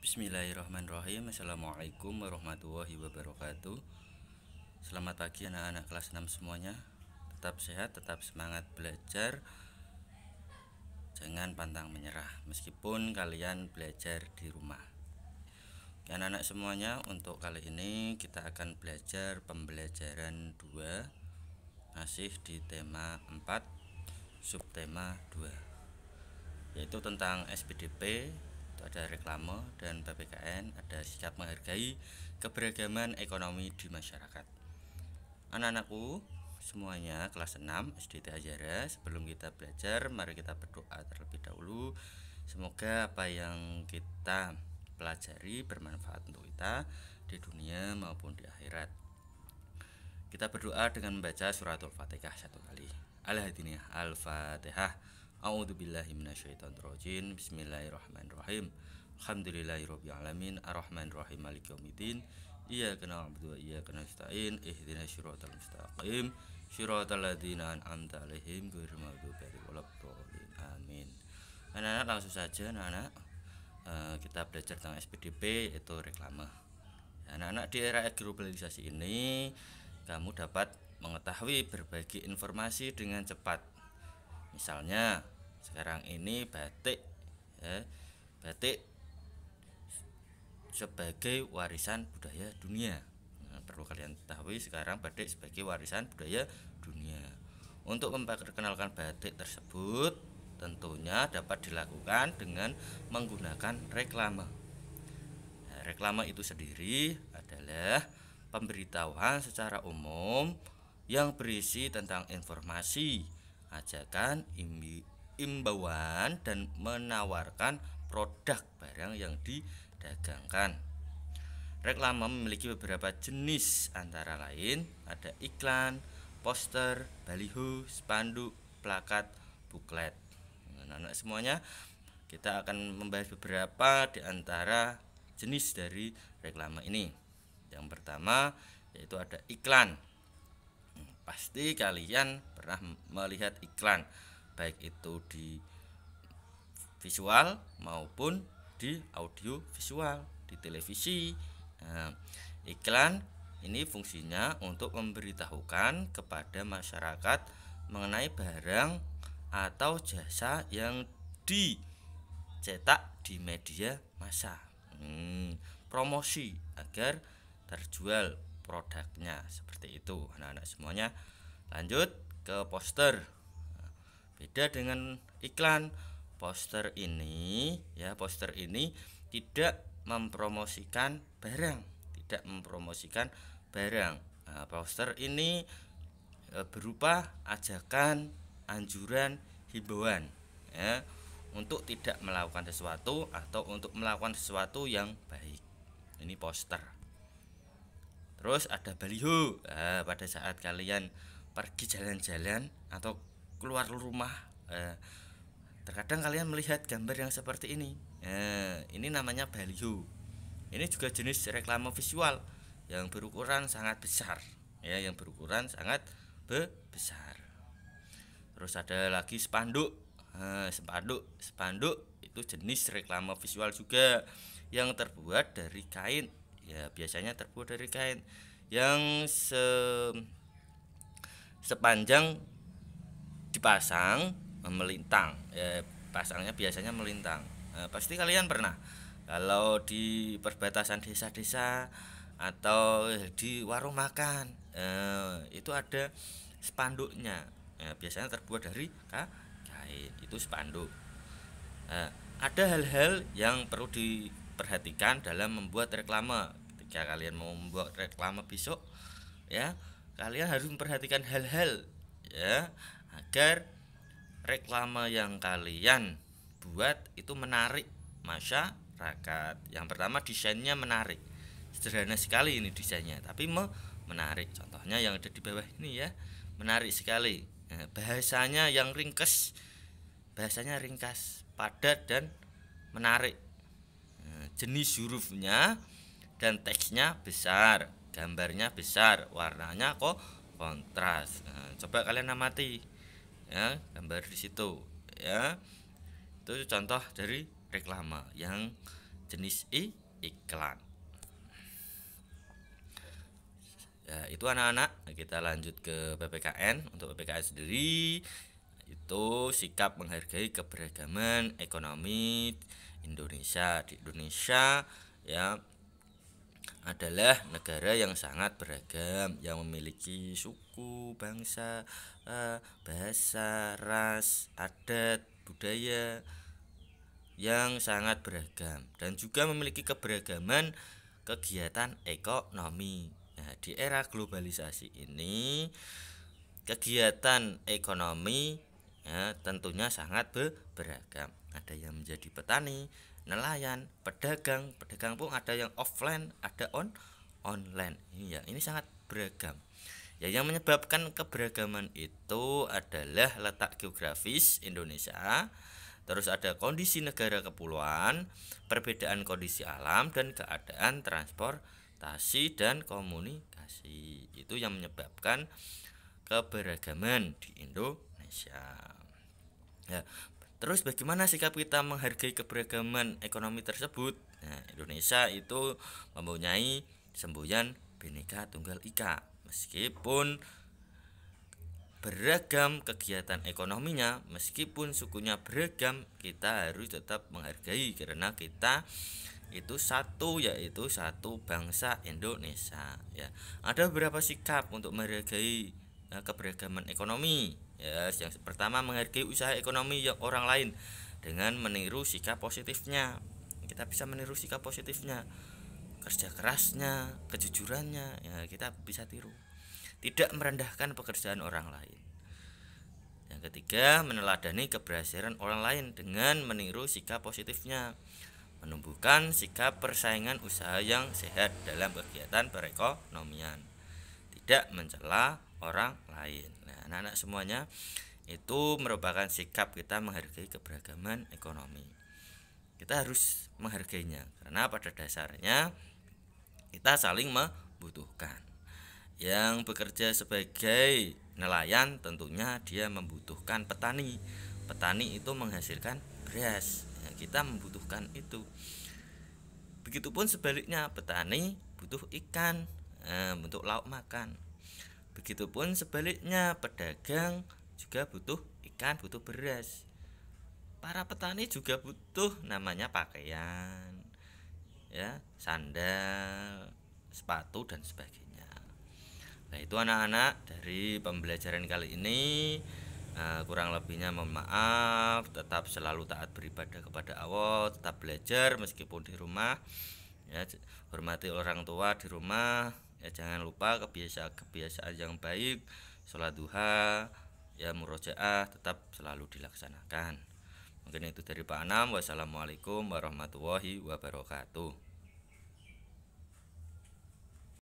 Bismillahirrahmanirrahim. Assalamualaikum warahmatullahi wabarakatuh. Selamat pagi anak-anak kelas 6 semuanya. Tetap sehat, tetap semangat belajar. Jangan pantang menyerah meskipun kalian belajar di rumah. Oke, anak-anak semuanya, untuk kali ini kita akan belajar pembelajaran 2, masih di tema 4, subtema 2, yaitu tentang SPDP. Ada reklame, dan PPKN ada sikap menghargai keberagaman ekonomi di masyarakat. Anak-anakku semuanya kelas 6 SD Azhara, sebelum kita belajar mari kita berdoa terlebih dahulu. Semoga apa yang kita pelajari bermanfaat untuk kita di dunia maupun di akhirat. Kita berdoa dengan membaca suratul Fatihah satu kali. Al-Hadiniyah Al-Fatihah. A'udzubillahi minasyaitonirrajim. Bismillahirrahmanirrahim. Alhamdulillahirabbil alamin arrahmanirrahim maliki yaumiddin. Iyyaka na'budu wa iyyaka nasta'in. Ihdinas siratal mustaqim. Shiratal ladzina an'amta 'alaihim ghairil maghdubi 'alaihim waladdallin. Amin. Anak-anak, langsung saja anak-anak, kita belajar tentang SPDP, yaitu reklame. Anak-anak, di era globalisasi ini kamu dapat mengetahui berbagai informasi dengan cepat. Misalnya sekarang ini batik sebagai warisan budaya dunia. Perlu kalian ketahui sekarang batik sebagai warisan budaya dunia. Untuk memperkenalkan batik tersebut tentunya dapat dilakukan dengan menggunakan reklame. Reklame itu sendiri adalah pemberitahuan secara umum yang berisi tentang informasi, ajakan, imbauan, dan menawarkan produk barang yang didagangkan. Reklame memiliki beberapa jenis, antara lain ada iklan, poster, baliho, spanduk, plakat, buklet. Anak-anak semuanya, kita akan membahas beberapa di antara jenis dari reklame ini. Yang pertama yaitu ada iklan. Pasti kalian pernah melihat iklan, baik itu di visual maupun di audio visual, di televisi. Iklan ini fungsinya untuk memberitahukan kepada masyarakat mengenai barang atau jasa yang dicetak di media massa. Promosi agar terjual produknya, seperti itu anak-anak semuanya. Lanjut ke poster. Beda dengan iklan, poster ini tidak mempromosikan barang, poster ini berupa ajakan, anjuran, himbauan, untuk tidak melakukan sesuatu atau untuk melakukan sesuatu yang baik. Ini poster. Terus ada baliho. Pada saat kalian pergi jalan-jalan atau keluar rumah, terkadang kalian melihat gambar yang seperti ini. Ini namanya baliho. Ini juga jenis reklame visual yang berukuran sangat besar, besar. Terus ada lagi spanduk. Spanduk itu jenis reklame visual juga yang terbuat dari kain. Biasanya terbuat dari kain yang sepanjang dipasang melintang. Pasangnya biasanya melintang. Pasti kalian pernah kalau di perbatasan desa-desa atau di warung makan, itu ada spanduknya. Biasanya terbuat dari kain, itu spanduk. Ada hal-hal yang perlu diperhatikan dalam membuat reklame. Ketika kalian mau membuat reklame besok, kalian harus memperhatikan hal-hal, agar reklame yang kalian buat itu menarik masyarakat. Yang pertama, desainnya menarik. Sederhana sekali ini desainnya, tapi menarik. Contohnya yang ada di bawah ini, menarik sekali. Bahasanya ringkas, padat, dan menarik. Jenis hurufnya dan teksnya besar, gambarnya besar, warnanya kontras. Coba kalian amati, gambar di situ, itu contoh dari reklame yang jenis iklan. Ya, itu anak-anak. Kita lanjut ke PPKN. Untuk PPKN sendiri itu sikap menghargai keberagaman ekonomi Indonesia. Di Indonesia ya adalah negara yang sangat beragam, yang memiliki suku, bangsa, bahasa, ras, adat, budaya yang sangat beragam dan juga memiliki keberagaman kegiatan ekonomi. Nah, di era globalisasi ini kegiatan ekonomi ya, tentunya sangat beragam. Ada yang menjadi petani, nelayan, pedagang pun ada yang offline, ada online. Ini sangat beragam. Ya, yang menyebabkan keberagaman itu adalah letak geografis Indonesia, terus ada kondisi negara kepulauan, perbedaan kondisi alam dan keadaan transportasi dan komunikasi. Itu yang menyebabkan keberagaman di Indonesia. Ya, terus bagaimana sikap kita menghargai keberagaman ekonomi tersebut? Nah, Indonesia itu mempunyai semboyan Bhinneka Tunggal Ika. Meskipun beragam kegiatan ekonominya, meskipun sukunya beragam, kita harus tetap menghargai karena kita itu satu, yaitu satu bangsa Indonesia. Ya, ada beberapa sikap untuk menghargai keberagaman ekonomi. Ya, yang pertama menghargai usaha ekonomi yang orang lain dengan meniru sikap positifnya. Kita bisa meniru sikap positifnya, kerja kerasnya, kejujurannya, ya kita bisa tiru. Tidak merendahkan pekerjaan orang lain. Yang ketiga, meneladani keberhasilan orang lain dengan meniru sikap positifnya, menumbuhkan sikap persaingan usaha yang sehat dalam kegiatan perekonomian, tidak mencela orang lain. Nah, anak-anak semuanya itu merupakan sikap kita menghargai keberagaman ekonomi. Kita harus menghargainya karena pada dasarnya kita saling membutuhkan. Yang bekerja sebagai nelayan tentunya dia membutuhkan petani. Petani itu menghasilkan beras. Ya, kita membutuhkan itu. Begitupun sebaliknya, petani butuh ikan untuk lauk makan. Begitupun sebaliknya, pedagang juga butuh ikan, butuh beras. Para petani juga butuh namanya pakaian, ya, sandal, sepatu dan sebagainya. Nah, itu anak-anak dari pembelajaran kali ini. Kurang lebihnya mohon maaf. Tetap selalu taat beribadah kepada Allah, tetap belajar meskipun di rumah. Ya, hormati orang tua di rumah. Ya, jangan lupa kebiasaan yang baik, sholat duha, ya murojaah tetap selalu dilaksanakan. Mungkin itu dari Pak Anam. Wassalamualaikum warahmatullahi wabarakatuh.